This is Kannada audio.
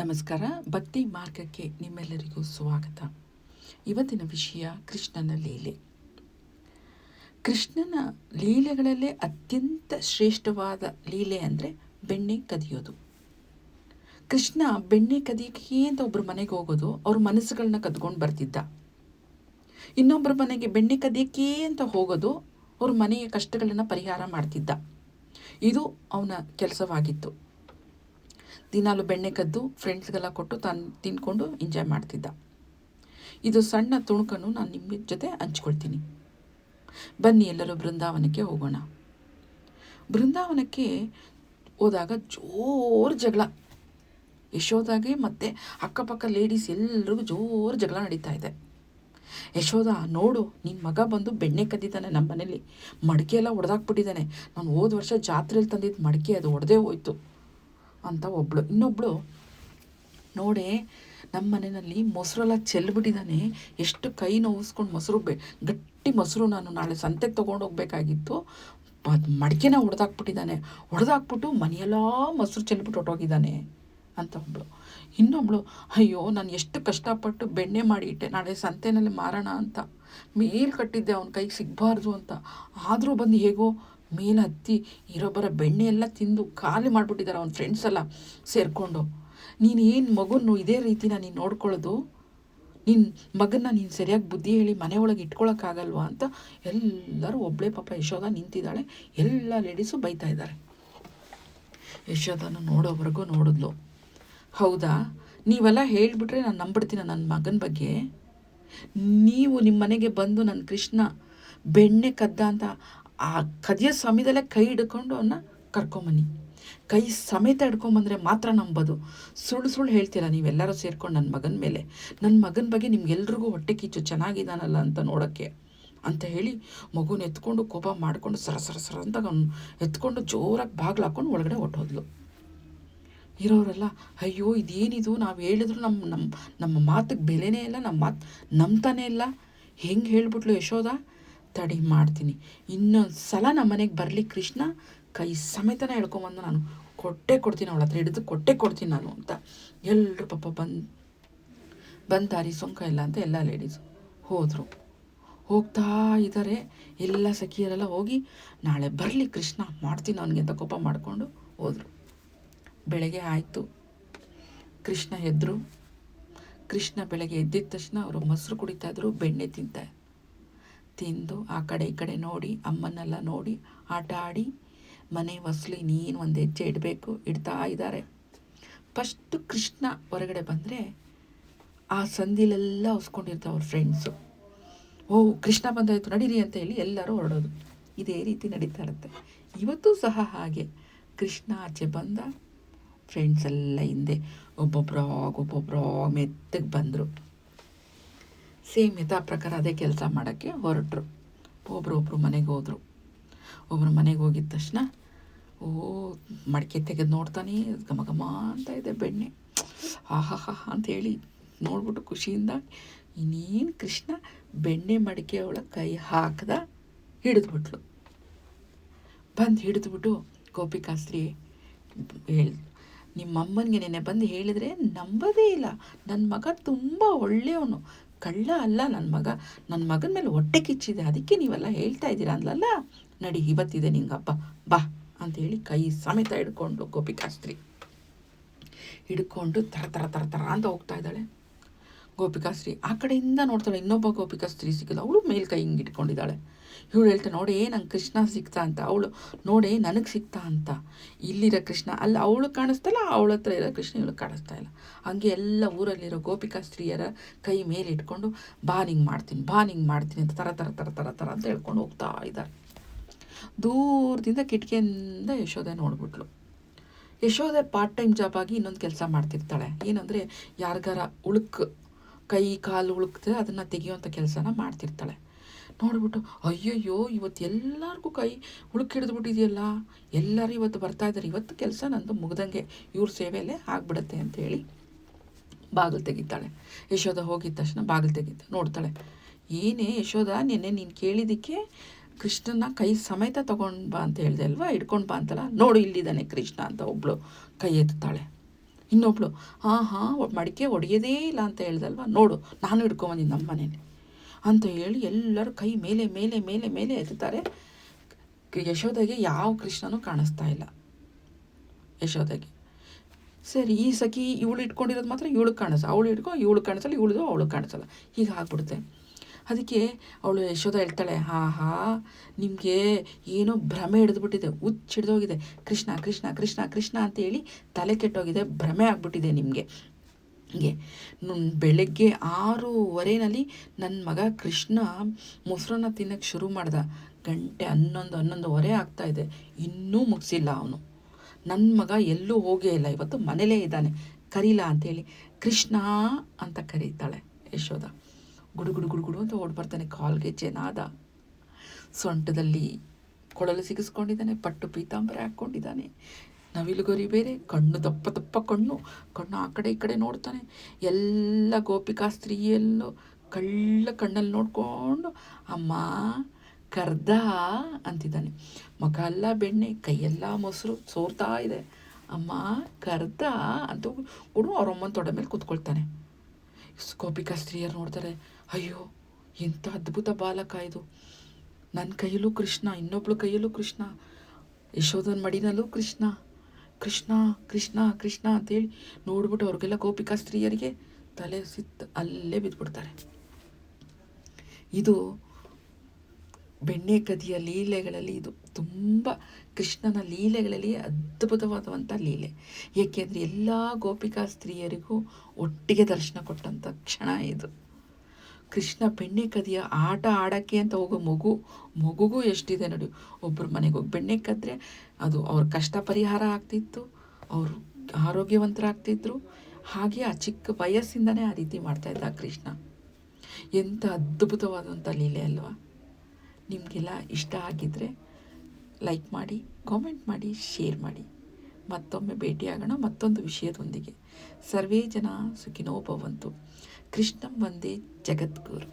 ನಮಸ್ಕಾರ. ಭಕ್ತಿ ಮಾರ್ಗಕ್ಕೆ ನಿಮ್ಮೆಲ್ಲರಿಗೂ ಸ್ವಾಗತ. ಇವತ್ತಿನ ವಿಷಯ ಕೃಷ್ಣನ ಲೀಲೆ. ಕೃಷ್ಣನ ಲೀಲೆಗಳಲ್ಲೇ ಅತ್ಯಂತ ಶ್ರೇಷ್ಠವಾದ ಲೀಲೆ ಅಂದರೆ ಬೆಣ್ಣೆ ಕದಿಯೋದು. ಕೃಷ್ಣ ಬೆಣ್ಣೆ ಕದಿಯಕ್ಕೆ ಅಂತ ಒಬ್ಬರ ಮನೆಗೆ ಹೋಗೋದು, ಅವ್ರ ಮನಸ್ಸುಗಳನ್ನ ಕದ್ಕೊಂಡು ಬರ್ತಿದ್ದ. ಇನ್ನೊಬ್ಬರ ಮನೆಗೆ ಬೆಣ್ಣೆ ಕದಿಯಕ್ಕೆ ಅಂತ ಹೋಗೋದು, ಅವ್ರ ಮನೆಯ ಕಷ್ಟಗಳನ್ನು ಪರಿಹಾರ ಮಾಡ್ತಿದ್ದ. ಇದು ಅವನ ಕೆಲಸವಾಗಿತ್ತು. ದಿನಾಲು ಬೆಣ್ಣೆ ಕದ್ದು ಫ್ರೆಂಡ್ಸ್ಗೆಲ್ಲ ಕೊಟ್ಟು ತಾನು ತಿಂದ್ಕೊಂಡು ಎಂಜಾಯ್ ಮಾಡ್ತಿದ್ದ. ಇದು ಸಣ್ಣ ತುಣುಕನ್ನು ನಾನು ನಿಮ್ಮ ಜೊತೆ ಹಂಚ್ಕೊಳ್ತೀನಿ. ಬನ್ನಿ ಎಲ್ಲರೂ ಬೃಂದಾವನಕ್ಕೆ ಹೋಗೋಣ. ಬೃಂದಾವನಕ್ಕೆ ಹೋದಾಗ ಜೋರು ಜಗಳ. ಯಶೋದಾಗೆ ಮತ್ತು ಅಕ್ಕಪಕ್ಕ ಲೇಡೀಸ್ ಎಲ್ಲರಿಗೂ ಜೋರು ಜಗಳ ನಡೀತಾ ಇದೆ. ಯಶೋದ, ನೋಡು ನಿನ್ನ ಮಗ ಬಂದು ಬೆಣ್ಣೆ ಕದ್ದಿದ್ದಾನೆ, ನಮ್ಮ ಮನೇಲಿ ಮಡಿಕೆ ಎಲ್ಲ ಒಡೆದಾಕ್ಬಿಟ್ಟಿದ್ದಾನೆ. ನಾನು ಹೋದ ವರ್ಷ ಜಾತ್ರೆಯಲ್ಲಿ ತಂದಿದ್ದು ಮಡಿಕೆ ಅದು ಒಡೆದೇ ಹೋಯ್ತು ಅಂತ ಒಬ್ಬಳು. ಇನ್ನೊಬ್ಬಳು, ನೋಡೇ ನಮ್ಮ ಮನೆಯಲ್ಲಿ ಮೊಸರೆಲ್ಲ ಚೆಲ್ಬಿಟ್ಟಿದ್ದಾನೆ, ಎಷ್ಟು ಕೈ ನೋವಿಸ್ಕೊಂಡು ಮೊಸರು ಗಟ್ಟಿ ಮೊಸರು ನಾನು ನಾಳೆ ಸಂತೆಗೆ ತೊಗೊಂಡೋಗ್ಬೇಕಾಗಿತ್ತು, ಅದು ಮಡಿಕೆನ ಹೊಡೆದಾಕ್ಬಿಟ್ಟು ಮನೆಯೆಲ್ಲ ಮೊಸರು ಚೆಲ್ಬಿಟ್ಟು ಹೊಟ್ಟೋಗಿದ್ದಾನೆ ಅಂತ ಒಬ್ಬಳು. ಇನ್ನೊಬ್ಬಳು, ಅಯ್ಯೋ ನಾನು ಎಷ್ಟು ಕಷ್ಟಪಟ್ಟು ಬೆಣ್ಣೆ ಮಾಡಿ ಇಟ್ಟೆ, ನಾಳೆ ಸಂತೆಯಲ್ಲಿ ಮಾರೋಣ ಅಂತ ಮೇಲ್ ಕಟ್ಟಿದ್ದೆ, ಅವನ ಕೈಗೆ ಸಿಗಬಾರ್ದು ಅಂತ. ಆದರೂ ಬಂದು ಹೇಗೋ ಮೇಲೆ ಹತ್ತಿ ಇರೋಬ್ಬರ ಬೆಣ್ಣೆ ಎಲ್ಲ ತಿಂದು ಖಾಲಿ ಮಾಡಿಬಿಟ್ಟಿದ್ದಾರೆ ಅವನ ಫ್ರೆಂಡ್ಸ್ ಎಲ್ಲ ಸೇರಿಕೊಂಡು. ನೀನು ಏನು ಮಗನ್ನು ಇದೇ ರೀತಿನ ನೀನು ನೋಡ್ಕೊಳ್ಳೋದು? ನಿನ್ನ ಮಗನ್ನ ನೀನು ಸರಿಯಾಗಿ ಬುದ್ಧಿ ಹೇಳಿ ಮನೆ ಒಳಗೆ ಇಟ್ಕೊಳ್ಳೋಕ್ಕಾಗಲ್ವಾ ಅಂತ ಎಲ್ಲರೂ ಒಬ್ಬಳೇ ಪಾಪ ಯಶೋದ ನಿಂತಿದ್ದಾಳೆ. ಎಲ್ಲ ಲೇಡೀಸು ಬೈತಾ ಇದ್ದಾರೆ. ಯಶೋದನ ನೋಡೋವರೆಗೂ ನೋಡಿದ್ಲು. ಹೌದಾ, ನೀವೆಲ್ಲ ಹೇಳಿಬಿಟ್ರೆ ನಾನು ನಂಬಿಡ್ತೀನ ನನ್ನ ಮಗನ ಬಗ್ಗೆ? ನೀವು ನಿಮ್ಮ ಮನೆಗೆ ಬಂದು ನನ್ನ ಕೃಷ್ಣ ಬೆಣ್ಣೆ ಕದ್ದ ಅಂತ ಆ ಕದಿಯೋ ಸಮಯದಲ್ಲೇ ಕೈ ಹಿಡ್ಕೊಂಡು ಅವನ್ನ ಕರ್ಕೊಂಬನ್ನಿ. ಕೈ ಸಮೇತ ಹಿಡ್ಕೊಂಬಂದರೆ ಮಾತ್ರ ನಂಬೋದು. ಸುಳ್ಳು ಹೇಳ್ತೀರ ನೀವೆಲ್ಲರೂ ಸೇರ್ಕೊಂಡು ನನ್ನ ಮಗನ ಮೇಲೆ. ನನ್ನ ಮಗನ ಬಗ್ಗೆ ನಿಮ್ಗೆಲ್ರಿಗೂ ಹೊಟ್ಟೆ ಕಿಚ್ಚು, ಚೆನ್ನಾಗಿದ್ದಾನಲ್ಲ ಅಂತ ನೋಡೋಕ್ಕೆ ಅಂತ ಹೇಳಿ ಮಗುನ ಎತ್ಕೊಂಡು ಕೋಪ ಮಾಡಿಕೊಂಡು ಸರ ಅಂತ ಅವ್ನು ಎತ್ಕೊಂಡು ಜೋರಾಗಿ ಬಾಗಿಲು ಹಾಕ್ಕೊಂಡು ಒಳಗಡೆ ಹೊಟ್ಟೋದ್ಲು. ಇರೋರೆಲ್ಲ, ಅಯ್ಯೋ ಇದೇನಿದು, ನಾವು ಹೇಳಿದ್ರು ನಮ್ಮ ಮಾತಿಗೆ ಬೆಲೆನೇ ಇಲ್ಲ, ನಮ್ಮ ಮಾತು ನಂಬ್ತಾನೇ ಇಲ್ಲ, ಹೆಂಗೆ ಹೇಳ್ಬಿಟ್ಲು ಯಶೋದ. ತಡಿ ಮಾಡ್ತೀನಿ, ಇನ್ನೊಂದು ಸಲ ನಮ್ಮ ಮನೆಗೆ ಬರಲಿ ಕೃಷ್ಣ, ಕೈ ಸಮೇತನ ಹೇಳ್ಕೊಂಬಂದು ನಾನು ಕೊಡ್ತೀನಿ, ಅವಳ ಹತ್ರ ಹಿಡಿದು ಕೊಡ್ತೀನಿ ನಾನು ಅಂತ ಎಲ್ಲರೂ ಪಾಪ ಬಂದಾರಿ ಸೊಂಕ ಇಲ್ಲ ಅಂತ ಎಲ್ಲ ಲೇಡೀಸು ಹೋದರು. ಹೋಗ್ತಾ ಇದ್ದಾರೆ ಎಲ್ಲ ಸಖಿಯರೆಲ್ಲ ಹೋಗಿ, ನಾಳೆ ಬರಲಿ ಕೃಷ್ಣ ಮಾಡ್ತೀನಿ ಅವನಿಗೆ ಅಂತ ಕೋಪ ಮಾಡಿಕೊಂಡು ಹೋದರು. ಬೆಳಗ್ಗೆ ಆಯಿತು, ಕೃಷ್ಣ ಎದ್ದರು. ಕೃಷ್ಣ ಬೆಳಗ್ಗೆ ಎದ್ದಿದ ತಕ್ಷಣ ಅವರು ಮೊಸರು ಕುಡಿತಾಯಿದ್ರು, ಬೆಣ್ಣೆ ತಿಂದು ಆ ಕಡೆ ಈ ಕಡೆ ನೋಡಿ, ಅಮ್ಮನ್ನೆಲ್ಲ ನೋಡಿ ಆಟ ಆಡಿ, ಮನೆ ಹೊಸ್ಲಿ ನೀನು ಒಂದು ಹೆಜ್ಜೆ ಇಡ್ತಾ ಇದ್ದಾರೆ. ಫಸ್ಟು ಕೃಷ್ಣ ಹೊರಗಡೆ ಬಂದರೆ ಆ ಸಂದಿಲೆಲ್ಲ ಹೊಸ್ಕೊಂಡಿರ್ತಾವೆ ಅವ್ರ ಫ್ರೆಂಡ್ಸು. ಕೃಷ್ಣ ಬಂದಾಯಿತು ನಡೀರಿ ಅಂತ ಹೇಳಿ ಎಲ್ಲರೂ ಹೊರಡೋದು. ಇದೇ ರೀತಿ ನಡೀತಾ ಇರುತ್ತೆ. ಇವತ್ತು ಸಹ ಹಾಗೆ. ಕೃಷ್ಣ ಆಚೆ ಬಂದ, ಫ್ರೆಂಡ್ಸ್ ಎಲ್ಲ ಹಿಂದೆ ಒಬ್ಬೊಬ್ಬರಾಗ ಮೆತ್ತಗೆ ಬಂದರು. ಸೇಮ್ ಯಥಾ ಪ್ರಕಾರ ಅದೇ ಕೆಲಸ ಮಾಡೋಕ್ಕೆ ಹೊರಟರು. ಒಬ್ರೊಬ್ರು ಮನೆಗೆ ಹೋದರು. ಒಬ್ಬರು ಮನೆಗೆ ಹೋಗಿದ ತಕ್ಷಣ ಮಡಿಕೆ ತೆಗೆದು ನೋಡ್ತಾನೆ, ಘಮ ಅಂತ ಇದೆ ಬೆಣ್ಣೆ. ಆಹಾ ಅಂಥೇಳಿ ನೋಡ್ಬಿಟ್ಟು ಖುಷಿಯಿಂದ ಇನ್ನೇನು ಕೃಷ್ಣ ಬೆಣ್ಣೆ ಮಡಿಕೆ ಒಳಗೆ ಕೈ ಹಾಕ್ದ, ಹಿಡಿದ್ಬಿಟ್ಲು. ಹಿಡಿದ್ಬಿಟ್ಟು ಗೋಪಿಕಾಸ್ತ್ರಿ ನಿಮ್ಮಮ್ಮನಿಗೆ ನೆನೆ ಬಂದು ಹೇಳಿದರೆ ನಂಬೋದೇ ಇಲ್ಲ, ನನ್ನ ಮಗ ತುಂಬ ಒಳ್ಳೆಯವನು, ಕಳ್ಳ ಅಲ್ಲ ನನ್ನ ಮಗನ ಮೇಲೆ ಹೊಟ್ಟೆ ಕಿಚ್ಚಿದೆ, ಅದಕ್ಕೆ ನೀವೆಲ್ಲ ಹೇಳ್ತಾ ಇದ್ದೀರಾ ಅಂದ್ಲಲ್ಲ, ನಡಿ ಇವತ್ತಿದೆ ನಿಂಗಪ್ಪ ಬಾ ಅಂಥೇಳಿ ಕೈ ಸಮೇತ ಹಿಡ್ಕೊಂಡು ಗೋಪಿಕಾಸ್ತ್ರಿ ಹಿಡ್ಕೊಂಡು ತರ ಅಂತ ಹೋಗ್ತಾ ಇದ್ದಾಳೆ. ಗೋಪಿಕಾಸ್ತ್ರಿ ಆ ಕಡೆಯಿಂದ ನೋಡ್ತಾಳೆ, ಇನ್ನೊಬ್ಬ ಗೋಪಿಕಾಸ್ತ್ರೀ ಸಿಕ್ಕಿಲ್ಲ, ಅವಳು ಮೇಲೆ ಕೈ ಹಿಂಗೆ ಇಟ್ಕೊಂಡಿದ್ದಾಳೆ. ಇವಳು ಹೇಳ್ತಾಳೆ, ನೋಡೇ ನಂಗೆ ಕೃಷ್ಣ ಸಿಗ್ತಾ ಅಂತ. ಅವಳು ನೋಡೇ ನನಗೆ ಸಿಗ್ತಾ ಅಂತ. ಇಲ್ಲಿರೋ ಕೃಷ್ಣ ಅಲ್ಲ ಅವಳು ಕಾಣಿಸ್ತಲ್ಲ, ಅವಳ ಹತ್ರ ಇರೋ ಕೃಷ್ಣ ಇವಳು ಕಾಣಿಸ್ತಾ ಇಲ್ಲ. ಹಂಗೆ ಎಲ್ಲ ಊರಲ್ಲಿರೋ ಗೋಪಿಕಾಸ್ತ್ರೀಯರ ಕೈ ಮೇಲೆ ಇಟ್ಕೊಂಡು ಬಾ ನಿಂಗೆ ಮಾಡ್ತೀನಿ ಅಂತ ತರ ಅಂತ ಹೇಳ್ಕೊಂಡು ಹೋಗ್ತಾ ಇದ್ದಾರೆ. ದೂರದಿಂದ ಕಿಟಕಿಯಿಂದ Yashode ನೋಡ್ಬಿಟ್ಲು. Yashode part time job ಆಗಿ ಇನ್ನೊಂದು ಕೆಲಸ ಮಾಡ್ತಿರ್ತಾಳೆ. ಏನಂದರೆ ಯಾರಿಗಾರ ಕೈ ಕಾಲು ಉಳುಕ್ತದೆ ಅದನ್ನು ತೆಗೆಯುವಂಥ ಕೆಲಸನ ಮಾಡ್ತಿರ್ತಾಳೆ. ನೋಡ್ಬಿಟ್ಟು ಅಯ್ಯಯ್ಯೋ ಇವತ್ತು ಎಲ್ಲರಿಗೂ ಕೈ ಹಿಡಿದ್ಬಿಟ್ಟಿದೆಯಲ್ಲ, ಎಲ್ಲರೂ ಇವತ್ತು ಬರ್ತಾಯಿದ್ದಾರೆ, ಇವತ್ತು ಕೆಲಸ ನಂದು ಮುಗ್ದಂಗೆ, ಇವ್ರ ಸೇವೆಯಲ್ಲೇ ಆಗಿಬಿಡುತ್ತೆ ಅಂತೇಳಿ ಬಾಗಿಲು ತೆಗಿತಾಳೆ. ಯಶೋದ ಹೋಗಿದ ತಕ್ಷಣ ಬಾಗಿಲು ತೆಗಿತ ನೋಡ್ತಾಳೆ. ಏನೇ ಯಶೋದ, ನಿನ್ನೆ ನೀನು ಕೇಳಿದ್ದಕ್ಕೆ ಕೃಷ್ಣನ ಕೈ ಸಮೇತ ತೊಗೊಂಡು ಬಾ ಅಂತ ಹೇಳಿದೆ ಅಲ್ವಾ, ಹಿಡ್ಕೊಂಡು ಬಾ ಅಂತಲ್ಲ, ನೋಡು ಇಲ್ಲಿದ್ದಾನೆ ಕೃಷ್ಣ ಅಂತ ಒಬ್ಬಳು ಕೈ ಎತ್ತಾಳೆ. ಇನ್ನೊಬ್ಳು ಹಾಂ ಮಡಿಕೆ ಒಡೆಯೋದೇ ಇಲ್ಲ ಅಂತ ಹೇಳ್ದಲ್ವ, ನೋಡು ನಾನು ಹಿಡ್ಕೊಂಬಂದಿದ್ದು ನಮ್ಮ ಮನೇಲಿ ಅಂತ ಹೇಳಿ ಎಲ್ಲರೂ ಕೈ ಮೇಲೆ ಮೇಲೆ ಮೇಲೆ ಮೇಲೆ ಎತ್ತುತ್ತಾರೆ. ಯಶೋದೆಗೆ ಯಾವ ಕೃಷ್ಣನೂ ಕಾಣಿಸ್ತಾ ಇಲ್ಲ. ಯಶೋದೆಗೆ ಸರಿ, ಈ ಸಖಿ ಇವಳು ಇಟ್ಕೊಂಡಿರೋದು ಮಾತ್ರ ಇವಳು ಕಾಣಿಸಲ್ಲ, ಅವಳು ಇವಳು ಕಾಣಿಸಲ್ಲ, ಇವಳದು ಅವಳು ಕಾಣಿಸಲ್ಲ, ಹೀಗೆ ಆಗ್ಬಿಡುತ್ತೆ. ಅದಕ್ಕೆ ಅವಳು ಯಶೋದ ಹೇಳ್ತಾಳೆ, ನಿಮಗೆ ಏನೋ ಭ್ರಮೆ ಹಿಡಿದ್ಬಿಟ್ಟಿದೆ, ಹುಚ್ಚು ಹಿಡಿದೋಗಿದೆ, ಕೃಷ್ಣ ಕೃಷ್ಣ ಕೃಷ್ಣ ಕೃಷ್ಣ ಅಂತೇಳಿ ತಲೆ ಕೆಟ್ಟೋಗಿದೆ, ಭ್ರಮೆ ಆಗ್ಬಿಟ್ಟಿದೆ ನಿಮಗೆ. ಹೀಗೆ ಬೆಳಗ್ಗೆ 6:15 ನನ್ನ ಮಗ ಕೃಷ್ಣ ಮೊಸರನ್ನ ತಿನ್ನೋಕ್ಕೆ ಶುರು ಮಾಡ್ದ. ಗಂಟೆ 11:30 ಆಗ್ತಾಯಿದೆ, ಇನ್ನೂ ಮುಗಿಸಿಲ್ಲ ಅವನು. ನನ್ನ ಮಗ ಎಲ್ಲೂ ಹೋಗೇ ಇಲ್ಲ, ಇವತ್ತು ಮನೇಲೇ ಇದ್ದಾನೆ, ಕರೀಲಾ ಅಂತೇಳಿ ಕೃಷ್ಣ ಅಂತ ಕರೀತಾಳೆ ಯಶೋದ. ಗುಡುಗುಡು ಗುಡುಗುಡು ಅಂತ ಓಡ್ಬರ್ತಾನೆ, ಕಾಲ್ಗೆಜ್ಜೆ ನಾದ, ಸೊಂಟದಲ್ಲಿ ಕೊಳಲು ಸಿಗಿಸ್ಕೊಂಡಿದ್ದಾನೆ, ಪಟ್ಟು ಪೀತಾಂಬರ ಹಾಕ್ಕೊಂಡಿದ್ದಾನೆ, ನವಿಲುಗರಿ ಬೇರೆ, ಕಣ್ಣು ದಪ್ಪ ದಪ್ಪ ಕಣ್ಣು ಆ ಕಡೆ ಈ ಕಡೆ ನೋಡ್ತಾನೆ. ಎಲ್ಲ ಗೋಪಿಕಾ ಸ್ತ್ರೀಯಲ್ಲೂ ಕಣ್ಣಲ್ಲಿ ನೋಡಿಕೊಂಡು ಅಮ್ಮ ಕರ್ದ ಅಂತಿದ್ದಾನೆ. ಮುಖ ಎಲ್ಲ ಬೆಣ್ಣೆ, ಕೈಯೆಲ್ಲ ಮೊಸರು ಸೋರ್ತಾ ಇದೆ. ಅಮ್ಮ ಕರ್ದ ಅಂತ ಅವ್ರಮ್ಮನ ತೊಡೆ ಮೇಲೆ ಕೂತ್ಕೊಳ್ತಾನೆ. ಗೋಪಿಕಾ ಸ್ತ್ರೀಯರು ನೋಡ್ತಾರೆ, ಅಯ್ಯೋ ಎಂಥ ಅದ್ಭುತ ಬಾಲಕ ಇದು, ನನ್ನ ಕೈಯಲ್ಲೂ ಕೃಷ್ಣ, ಇನ್ನೊಬ್ಳು ಕೈಯಲ್ಲೂ ಕೃಷ್ಣ, ಯಶೋಧನ ಮಡಿನಲ್ಲೂ ಕೃಷ್ಣ, ಕೃಷ್ಣ ಕೃಷ್ಣ ಕೃಷ್ಣ ಅಂತೇಳಿ ನೋಡ್ಬಿಟ್ಟು ಅವ್ರಿಗೆಲ್ಲ ಗೋಪಿಕಾ ಸ್ತ್ರೀಯರಿಗೆ ತಲೆ ಅಲ್ಲೇ ಬಿದ್ದುಬಿಡ್ತಾರೆ. ಇದು ಬೆಣ್ಣೆ ಕದಿಯ ಲೀಲೆಗಳಲ್ಲಿ ಇದು ತುಂಬ ಕೃಷ್ಣನ ಲೀಲೆಗಳಲ್ಲಿ ಅದ್ಭುತವಾದಂಥ ಲೀಲೆ. ಏಕೆಂದರೆ ಎಲ್ಲ ಗೋಪಿಕಾ ಸ್ತ್ರೀಯರಿಗೂ ಒಟ್ಟಿಗೆ ದರ್ಶನ ಕೊಟ್ಟಂಥ ಕ್ಷಣ ಇದು. ಕೃಷ್ಣ ಬೆಣ್ಣೆ ಕದಿಯ ಆಟ ಆಡೋಕ್ಕೆ ಅಂತ ಹೋಗೋ ಮಗುಗೂ ಎಷ್ಟಿದೆ ನೋಡಿ. ಒಬ್ಬರು ಮನೆಗೆ ಹೋಗಿ ಬೆಣ್ಣೆ ಕದ್ದರೆ ಅದು ಅವ್ರ ಕಷ್ಟ ಪರಿಹಾರ ಆಗ್ತಿತ್ತು, ಅವರು ಆರೋಗ್ಯವಂತರಾಗ್ತಿದ್ರು. ಹಾಗೆ ಆ ಚಿಕ್ಕ ವಯಸ್ಸಿಂದನೇ ಆ ರೀತಿ ಮಾಡ್ತಾಯಿದ್ದ ಕೃಷ್ಣ. ಎಂಥ ಅದ್ಭುತವಾದಂಥ ಲೀಲೆ ಅಲ್ವಾ. ನಿಮಗೆಲ್ಲ ಇಷ್ಟ ಆಗಿದ್ದರೆ ಲೈಕ್ ಮಾಡಿ, ಕಾಮೆಂಟ್ ಮಾಡಿ, ಶೇರ್ ಮಾಡಿ. ಮತ್ತೊಮ್ಮೆ ಭೇಟಿಯಾಗೋಣ ಮತ್ತೊಂದು ವಿಷಯದೊಂದಿಗೆ. ಸರ್ವೇ ಜನ ಸುಖಿನೋ ಭವಂತು. ಕೃಷ್ಣಂ ವಂದೇ ಜಗದ್ಗುರು.